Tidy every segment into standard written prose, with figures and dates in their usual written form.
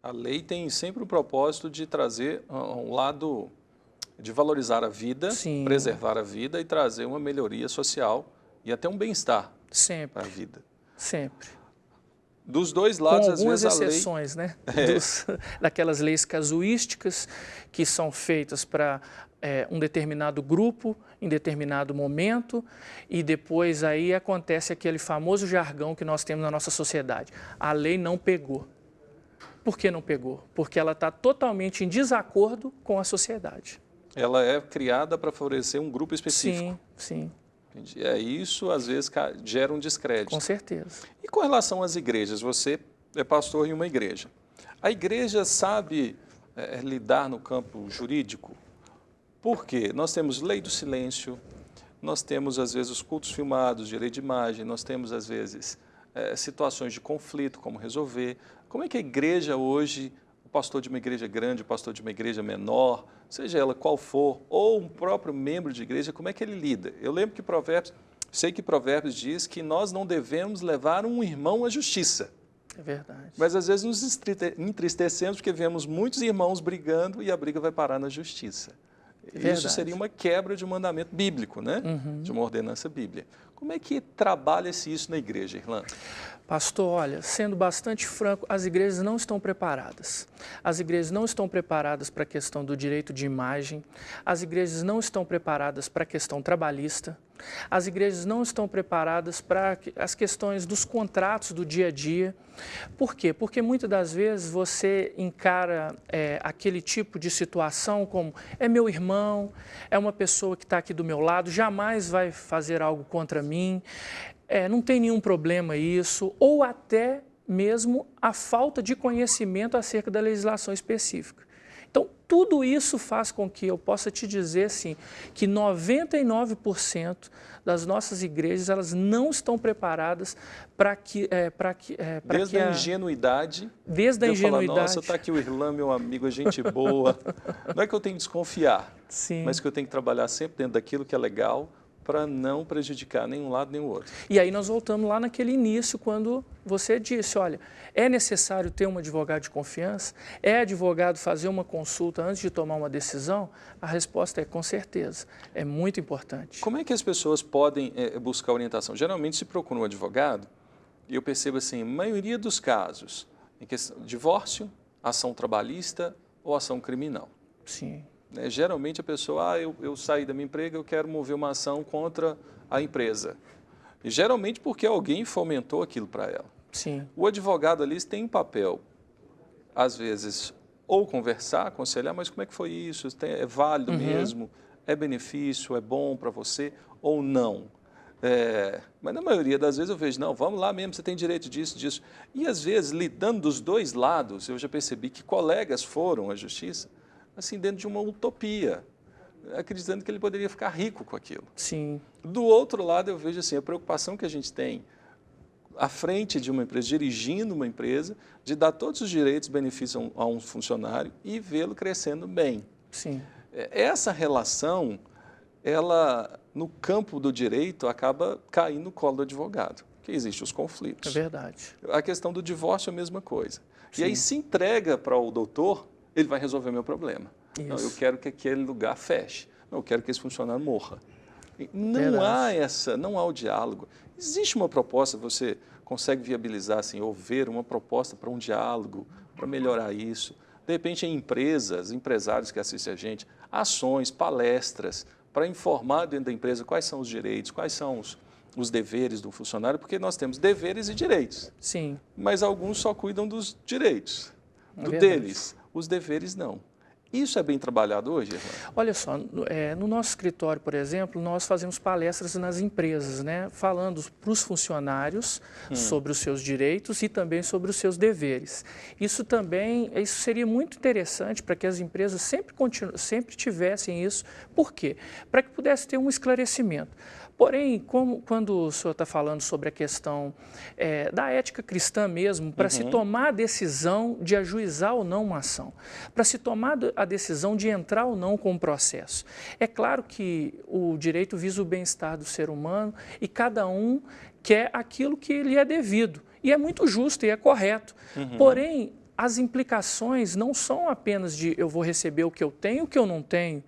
A lei tem sempre o propósito de trazer um lado, de valorizar a vida, Sim. preservar a vida e trazer uma melhoria social e até um bem-estar Sempre, para a vida. sempre. Dos dois Com lados, às algumas vezes, a lei... exceções, né? Daquelas leis casuísticas que são feitas para um determinado grupo, em determinado momento, e depois aí acontece aquele famoso jargão que nós temos na nossa sociedade. A lei não pegou. Por que não pegou? Porque ela está totalmente em desacordo com a sociedade. Ela é criada para favorecer um grupo específico. Sim, sim. Isso, às vezes, gera um descrédito. Com certeza. E com relação às igrejas, você é pastor em uma igreja. A igreja sabe lidar no campo jurídico? Por quê? Nós temos lei do silêncio, nós temos, às vezes, os cultos filmados, direito de imagem, nós temos, às vezes, situações de conflito, como resolver. Como é que a igreja hoje, o pastor de uma igreja grande, o pastor de uma igreja menor, seja ela qual for, ou um próprio membro de igreja, como é que ele lida? Eu lembro que sei que Provérbios diz que nós não devemos levar um irmão à justiça. É verdade. Mas às vezes nos entristecemos porque vemos muitos irmãos brigando e a briga vai parar na justiça. Isso seria uma quebra de um mandamento bíblico, né? De uma ordenança bíblica. Como é que trabalha-se isso na igreja, Irlanda? Pastor, olha, sendo bastante franco, as igrejas não estão preparadas. As igrejas não estão preparadas para a questão do direito de imagem, as igrejas não estão preparadas para a questão trabalhista, as igrejas não estão preparadas para as questões dos contratos do dia a dia. Por quê? Porque muitas das vezes você encara aquele tipo de situação como é meu irmão, é uma pessoa que está aqui do meu lado, jamais vai fazer algo contra mim. Não tem nenhum problema isso, ou até mesmo a falta de conhecimento acerca da legislação específica. Então, tudo isso faz com que eu possa te dizer, assim, que 99% das nossas igrejas, elas não estão preparadas para que... Desde a ingenuidade. Desde a ingenuidade. Falar, nossa, está aqui o Irlan, meu amigo, é gente boa. Não é que eu tenho que desconfiar, Sim. Mas que eu tenho que trabalhar sempre dentro daquilo que é legal, para não prejudicar nem um lado nem o outro. E aí nós voltamos lá naquele início, quando você disse, olha, é necessário ter um advogado de confiança? É advogado fazer uma consulta antes de tomar uma decisão? A resposta é com certeza, é muito importante. Como é que as pessoas podem buscar orientação? Geralmente se procura um advogado, e eu percebo assim, a maioria dos casos, em questão de divórcio, ação trabalhista ou ação criminal. Sim. Geralmente a pessoa, eu saí da minha emprego, eu quero mover uma ação contra a empresa. E geralmente porque alguém fomentou aquilo para ela. Sim. O advogado ali tem um papel, às vezes, ou conversar, aconselhar, mas como é que foi isso? É válido mesmo? É benefício? É bom para você? Ou não? Mas na maioria das vezes eu vejo, não, vamos lá mesmo, você tem direito disso, disso. E às vezes, lidando dos dois lados, eu já percebi que colegas foram à justiça, assim, dentro de uma utopia, acreditando que ele poderia ficar rico com aquilo. Sim. Do outro lado, eu vejo assim, a preocupação que a gente tem à frente de uma empresa, dirigindo uma empresa, de dar todos os direitos e benefícios a um funcionário e vê-lo crescendo bem. Sim. Essa relação, ela, no campo do direito, acaba caindo no colo do advogado, porque existem os conflitos. É verdade. A questão do divórcio é a mesma coisa. Sim. E aí se entrega para o doutor, ele vai resolver meu problema. Isso. Não, eu quero que aquele lugar feche. Não, eu quero que esse funcionário morra. Não Verdade. não há o diálogo. Existe uma proposta, você consegue viabilizar, assim, ou ver uma proposta para um diálogo, para melhorar isso. De repente, em empresas, empresários que assistem a gente, ações, palestras, para informar dentro da empresa quais são os direitos, quais são os deveres do funcionário, porque nós temos deveres e direitos. Sim. Mas alguns só cuidam dos direitos, deles. Os deveres não. Isso é bem trabalhado hoje, Irlanda? Olha só, no nosso escritório, por exemplo, nós fazemos palestras nas empresas, né, falando para os funcionários sobre os seus direitos e também sobre os seus deveres. Isso seria muito interessante para que as empresas sempre tivessem isso. Por quê? Para que pudesse ter um esclarecimento. Porém, quando o senhor está falando sobre a questão da ética cristã mesmo, para se tomar a decisão de ajuizar ou não uma ação, para se tomar a decisão de entrar ou não com um processo. É claro que o direito visa o bem-estar do ser humano e cada um quer aquilo que lhe é devido. E é muito justo e é correto. Porém, as implicações não são apenas de eu vou receber o que eu tenho e o que eu não tenho.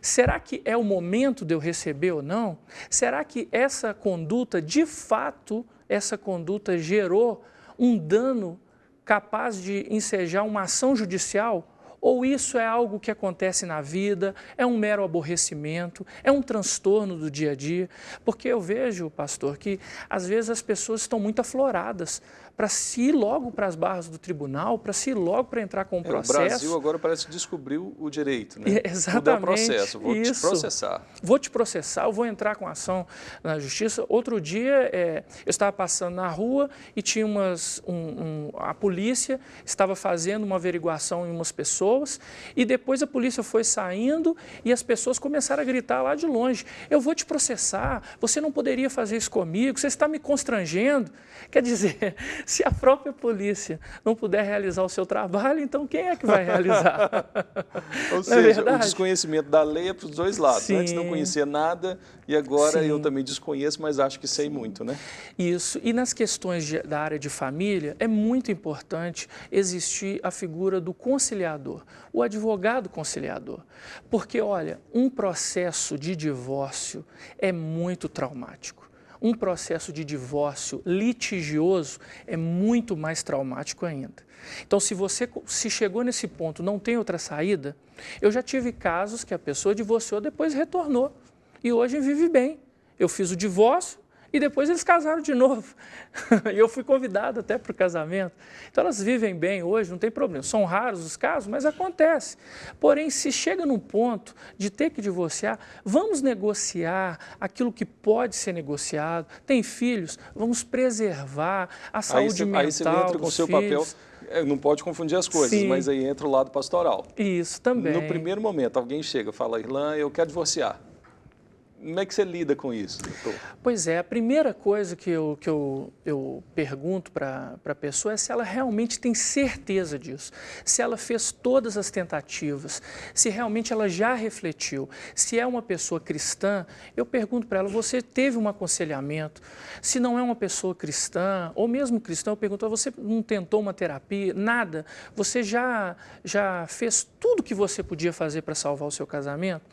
Será que é o momento de eu receber ou não? Será que essa conduta, de fato, essa conduta gerou um dano capaz de ensejar uma ação judicial? Ou isso é algo que acontece na vida, é um mero aborrecimento, é um transtorno do dia a dia? Porque eu vejo, pastor, que às vezes as pessoas estão muito afloradas para se ir logo para as barras do tribunal, para se ir logo para entrar com o processo. O Brasil agora parece que descobriu o direito, né? Exatamente. Tudo é o processo, vou te processar. Vou te processar, eu vou entrar com ação na justiça. Outro dia, eu estava passando na rua e tinha a polícia estava fazendo uma averiguação em umas pessoas e depois a polícia foi saindo e as pessoas começaram a gritar lá de longe: eu vou te processar, você não poderia fazer isso comigo, você está me constrangendo. Quer dizer, se a própria polícia não puder realizar o seu trabalho, então quem é que vai realizar? Ou seja, o desconhecimento da lei é para os dois lados. Sim. Antes não conhecia nada e agora eu também desconheço, mas acho que sei muito, né? Isso. E nas questões da área de família, é muito importante existir a figura do conciliador, o advogado conciliador. Porque, olha, um processo de divórcio é muito traumático. Um processo de divórcio litigioso é muito mais traumático ainda. Então, se chegou nesse ponto, não tem outra saída, eu já tive casos que a pessoa divorciou, depois retornou e hoje vive bem. Eu fiz o divórcio e depois eles casaram de novo. E eu fui convidado até para o casamento. Então, elas vivem bem hoje, não tem problema. São raros os casos, mas acontece. Porém, se chega num ponto de ter que divorciar, vamos negociar aquilo que pode ser negociado. Tem filhos, vamos preservar a saúde mental Aí você entra com o seu papel. Não pode confundir as coisas, sim, mas aí entra o lado pastoral. Isso também. No primeiro momento, alguém chega e fala: Irlan, eu quero divorciar. Como é que você lida com isso, doutor? Pois é, a primeira coisa que eu pergunto para a pessoa é se ela realmente tem certeza disso, se ela fez todas as tentativas, se realmente ela já refletiu. Se é uma pessoa cristã, eu pergunto para ela: você teve um aconselhamento? Se não é uma pessoa cristã, ou mesmo cristã, eu pergunto: você não tentou uma terapia? Nada? Você já fez tudo que você podia fazer para salvar o seu casamento?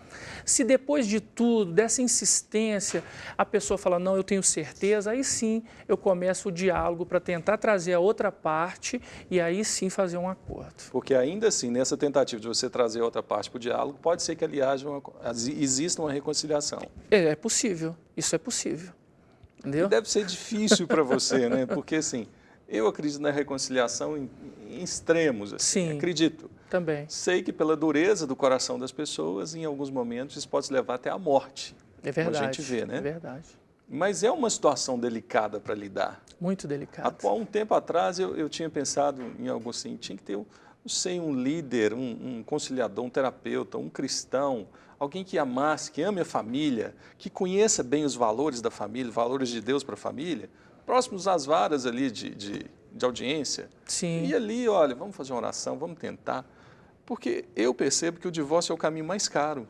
Se depois de tudo, dessa insistência, a pessoa fala: não, eu tenho certeza, aí sim eu começo o diálogo para tentar trazer a outra parte e aí sim fazer um acordo. Porque ainda assim, nessa tentativa de você trazer a outra parte para o diálogo, pode ser que ali exista uma reconciliação. É possível, isso é possível. Entendeu? E deve ser difícil para você, né? Porque assim, eu acredito na reconciliação em extremos, assim, sim, acredito. Também. Sei que pela dureza do coração das pessoas, em alguns momentos, isso pode levar até à morte. É verdade. Como a gente vê, né? É verdade. Mas é uma situação delicada para lidar. Muito delicada. Há um tempo atrás, eu tinha pensado em algo assim: tinha que ter, não sei, um líder, um conciliador, um terapeuta, um cristão, alguém que amasse, que ame a família, que conheça bem os valores da família, valores de Deus para a família, próximos às varas ali de audiência. Sim. E ali, olha, vamos fazer uma oração, vamos tentar. Porque eu percebo que o divórcio é o caminho mais caro.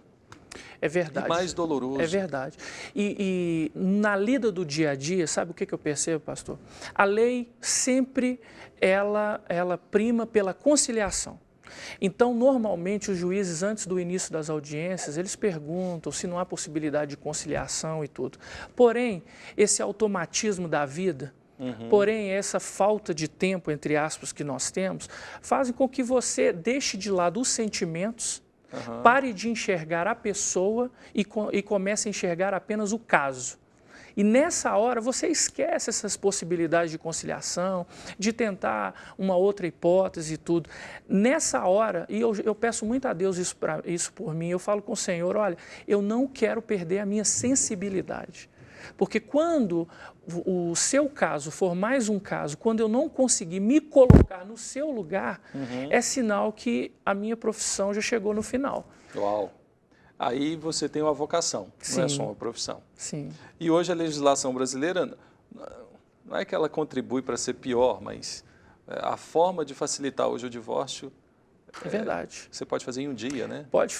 É verdade. E mais doloroso. É verdade. E na lida do dia a dia, sabe o que eu percebo, pastor? A lei sempre, ela prima pela conciliação. Então, normalmente, os juízes, antes do início das audiências, eles perguntam se não há possibilidade de conciliação e tudo. Porém, esse automatismo da vida, porém, essa falta de tempo, entre aspas, que nós temos, fazem com que você deixe de lado os sentimentos, pare de enxergar a pessoa e comece a enxergar apenas o caso. E nessa hora você esquece essas possibilidades de conciliação, de tentar uma outra hipótese e tudo. Nessa hora, e eu peço muito a Deus isso por mim, eu falo com o Senhor: olha, eu não quero perder a minha sensibilidade. Porque quando o seu caso for mais um caso, quando eu não conseguir me colocar no seu lugar, é sinal que a minha profissão já chegou no final. Uau! Aí você tem uma vocação, Sim. Não é só uma profissão. Sim. E hoje a legislação brasileira, não é que ela contribui para ser pior, mas a forma de facilitar hoje o divórcio... É verdade. Você pode fazer em um dia, né? Pode.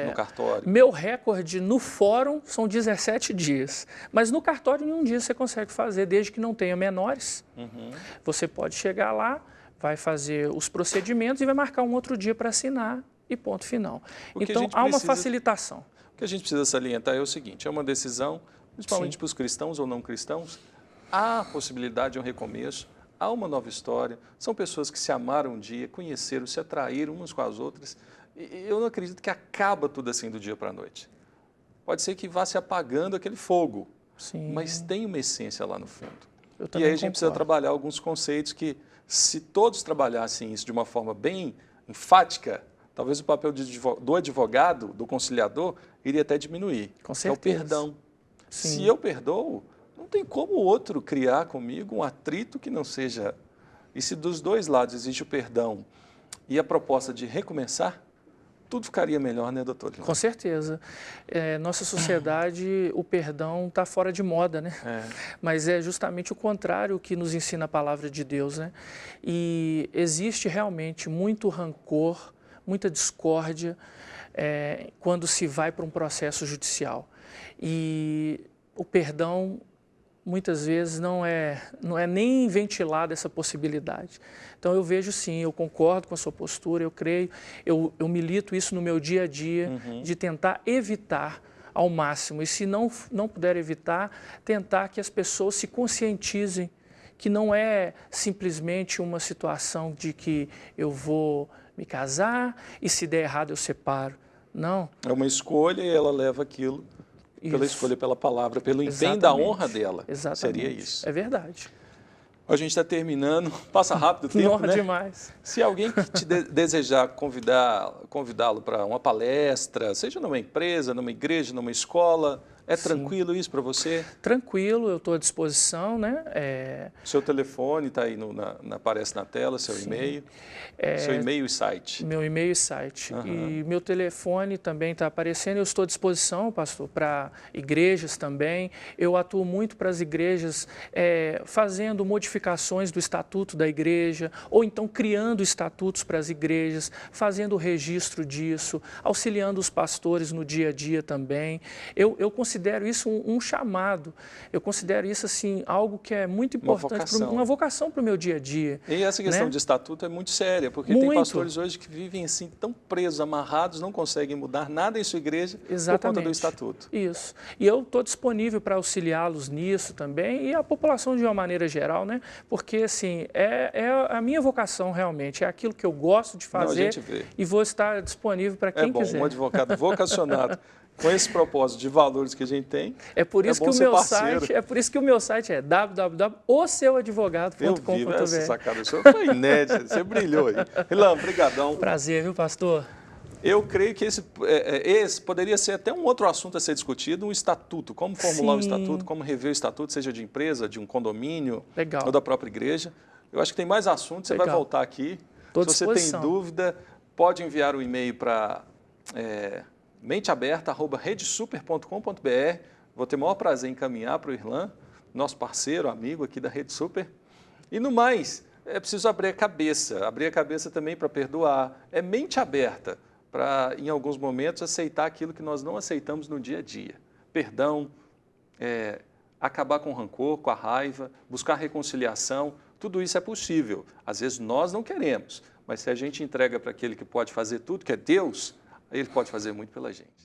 No cartório. Meu recorde no fórum são 17 dias. Mas no cartório, em um dia você consegue fazer, desde que não tenha menores. Você pode chegar lá, vai fazer os procedimentos e vai marcar um outro dia para assinar e ponto final. Então, há uma facilitação. O que a gente precisa salientar é o seguinte, é uma decisão, principalmente para os cristãos ou não cristãos, há a possibilidade de um recomeço, há uma nova história, são pessoas que se amaram um dia, conheceram, se atraíram umas com as outras, e eu não acredito que acaba tudo assim do dia para a noite. Pode ser que vá se apagando aquele fogo, Sim. mas tem uma essência lá no fundo. E aí a gente precisa trabalhar alguns conceitos que, se todos trabalhassem isso de uma forma bem enfática, talvez o papel do advogado, do conciliador, iria até diminuir. Com certeza. É o perdão. Sim. Se eu perdoo, não tem como o outro criar comigo um atrito que não seja... E se dos dois lados existe o perdão e a proposta de recomeçar, tudo ficaria melhor, né, doutor? Com certeza. Nossa sociedade, o perdão está fora de moda, né? Mas é justamente o contrário que nos ensina a palavra de Deus, né? E existe realmente muito rancor, muita discórdia quando se vai para um processo judicial. E o perdão, muitas vezes, não é nem ventilada essa possibilidade. Então, eu vejo sim, eu concordo com a sua postura, eu creio, eu milito isso no meu dia a dia, de tentar evitar ao máximo. E se não puder evitar, tentar que as pessoas se conscientizem que não é simplesmente uma situação de que eu vou me casar e se der errado eu separo. Não. É uma escolha e ela leva aquilo pela escolha, pela palavra, pelo empenho da honra dela. Exatamente. Seria isso. É verdade. A gente está terminando, passa rápido o tempo, né? Demais. Se alguém que te desejar convidá-lo para uma palestra, seja numa empresa, numa igreja, numa escola, é tranquilo isso para você? Tranquilo, eu estou à disposição, né? Seu telefone está aí, aparece na tela, seu e-mail. Seu e-mail e site. Meu e-mail e site. E meu telefone também está aparecendo. Eu estou à disposição, pastor, para igrejas também. Eu atuo muito para as igrejas fazendo modificações do estatuto da igreja, ou então criando estatutos para as igrejas, fazendo o registro disso, auxiliando os pastores no dia a dia também. Eu considero isso um chamado. Eu considero isso assim algo que é muito importante, uma vocação para o meu dia a dia. E essa questão de estatuto é muito séria, porque tem pastores hoje que vivem assim tão presos, amarrados, não conseguem mudar nada em sua igreja por conta do estatuto. Isso. E eu estou disponível para auxiliá-los nisso também e a população de uma maneira geral, né? Porque assim é a minha vocação realmente, é aquilo que eu gosto de fazer e vou estar disponível para quem quiser. Um advogado vocacionado com esse propósito de valores que a gente tem. É por isso que o meu site é www.oseuadvogado.com.br. Eu vi essa sacada sua, foi inédita, você brilhou aí. Rilan, brigadão. Prazer, viu, pastor? Eu creio que esse poderia ser até um outro assunto a ser discutido, um estatuto, como formular o estatuto, como rever o estatuto, seja de empresa, de um condomínio ou da própria igreja. Eu acho que tem mais assuntos, você vai voltar aqui. Se você tem dúvida, pode enviar o e-mail para menteaberta@redesuper.com.br. Vou ter o maior prazer em encaminhar para o Irlan, nosso parceiro, amigo aqui da Rede Super. E no mais, é preciso abrir a cabeça também para perdoar. É mente aberta para, em alguns momentos, aceitar aquilo que nós não aceitamos no dia a dia. Perdão, acabar com o rancor, com a raiva, buscar reconciliação, tudo isso é possível. Às vezes nós não queremos, mas se a gente entrega para aquele que pode fazer tudo, que é Deus, ele pode fazer muito pela gente.